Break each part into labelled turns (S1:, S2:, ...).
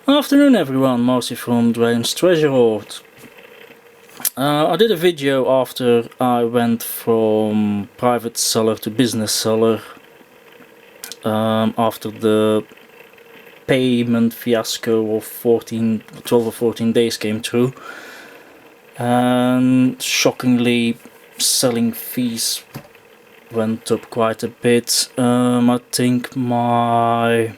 S1: Afternoon everyone, Marcy from Dragon's Treasure Hoard. I did a video after I went from private seller to business seller after the payment fiasco of 12 or 14 days came through, and shockingly selling fees went up quite a bit. I think my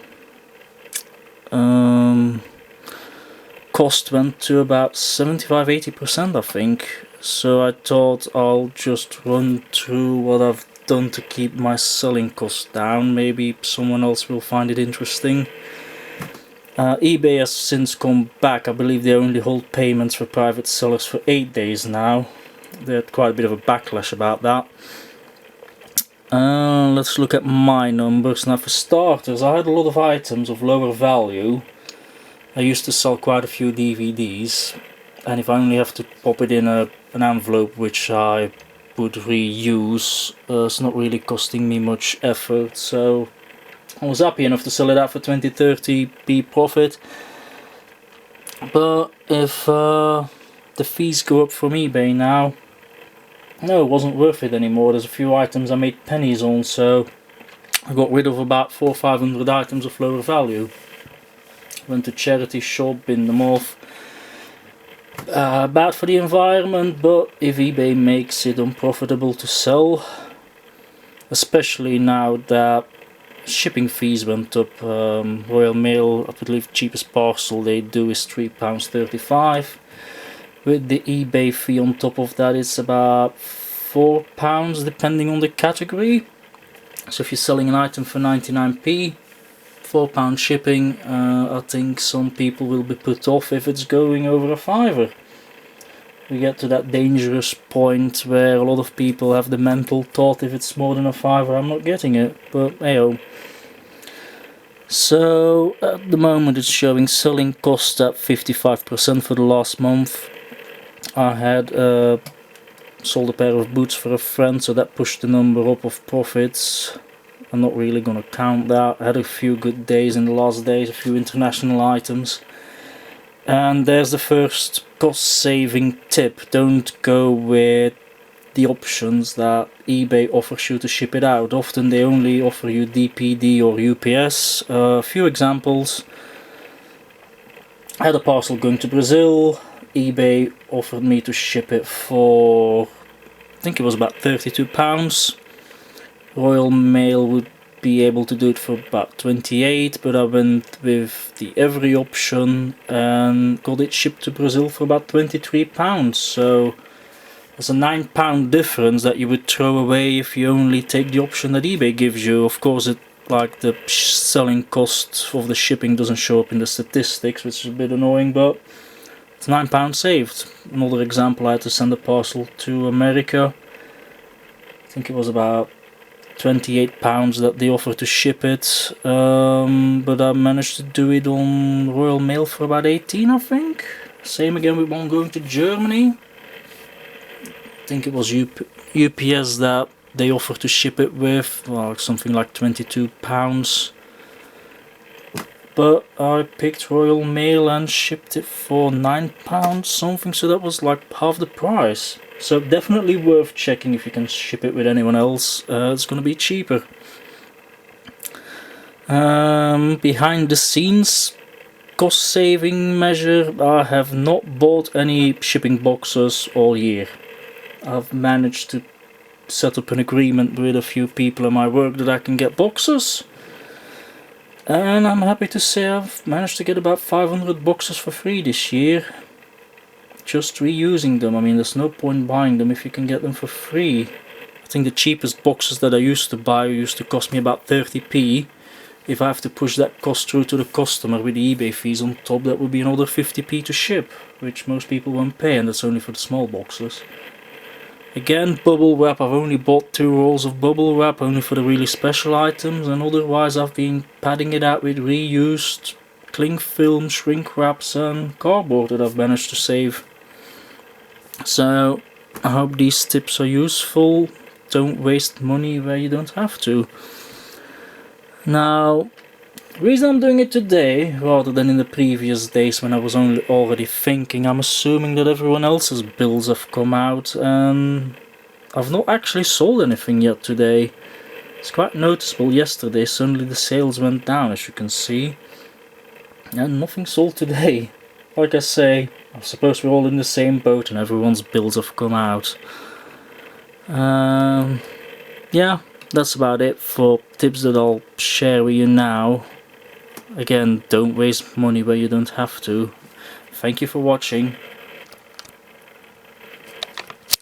S1: cost went to about 75-80%, I think. So I thought I'll just run through what I've done to keep my selling costs down. Maybe someone else will find it interesting. eBay has since come back. I believe they only hold payments for private sellers for 8 days now. They had quite a bit of a backlash about that. Let's look at my numbers. Now, for starters, I had a lot of items of lower value. I used to sell quite a few DVDs, and if I only have to pop it in an envelope which I would reuse, it's not really costing me much effort, so I was happy enough to sell it out for 20-30p profit. But if the fees go up from eBay now, no, it wasn't worth it anymore. There's a few items I made pennies on, so I got rid of about 400 or 500 items of lower value. Went to charity shop, bin them off. Bad for the environment, but if eBay makes it unprofitable to sell, especially now that shipping fees went up. Royal Mail, I believe cheapest parcel they do is £3.35. With the eBay fee on top of that, it's about £4 depending on the category. So if you're selling an item for 99p, £4 shipping, I think some people will be put off if it's going over a £5. We get to that dangerous point where a lot of people have the mental thought, if it's more than a £5 I'm not getting it, but hey-oh. So at the moment it's showing selling cost at 55% for the last month. I had sold a pair of boots for a friend, so that pushed the number up of profits. I'm not really gonna count that. I had a few good days in the last days, a few international items. And there's the first cost saving tip. Don't go with the options that eBay offers you to ship it out. Often they only offer you DPD or UPS. A few examples. I had a parcel going to Brazil. eBay offered me to ship it for, I think it was about £32. Royal Mail would be able to do it for about 28, but I went with the every option and got it shipped to Brazil for about £23. So there's a £9 difference that you would throw away if you only take the option that eBay gives you. Of course, the selling cost of the shipping doesn't show up in the statistics, which is a bit annoying, but it's £9 saved. Another example, I had to send a parcel to America. I think it was about £28 that they offered to ship it, but I managed to do it on Royal Mail for about 18, I think. Same again with one going to Germany. I think it was UPS that they offered to ship it with, well, something like £22. But I picked Royal Mail and shipped it for £9 something, so that was like half the price. So definitely worth checking if you can ship it with anyone else. It's going to be cheaper. Behind the scenes cost saving measure, I have not bought any shipping boxes all year. I've managed to set up an agreement with a few people in my work that I can get boxes. And I'm happy to say I've managed to get about 500 boxes for free this year. Just reusing them. I mean, there's no point buying them if you can get them for free. I think the cheapest boxes that I used to buy used to cost me about 30p. If I have to push that cost through to the customer with the eBay fees on top, that would be another 50p to ship, which most people won't pay, and that's only for the small boxes. Again, bubble wrap, I've only bought 2 rolls of bubble wrap, only for the really special items, and otherwise I've been padding it out with reused cling film, shrink wraps and cardboard that I've managed to save. So I hope these tips are useful. Don't waste money where you don't have to. Now, Reason I'm doing it today rather than in the previous days when I was only already thinking, I'm assuming that everyone else's builds have come out, and I've not actually sold anything yet today. It's quite noticeable. Yesterday suddenly the sales went down, as you can see, and nothing sold today. Like I say, I suppose we're all in the same boat and everyone's builds have come out. Yeah, that's about it for tips that I'll share with you now. Again, don't waste money where you don't have to. Thank you for watching.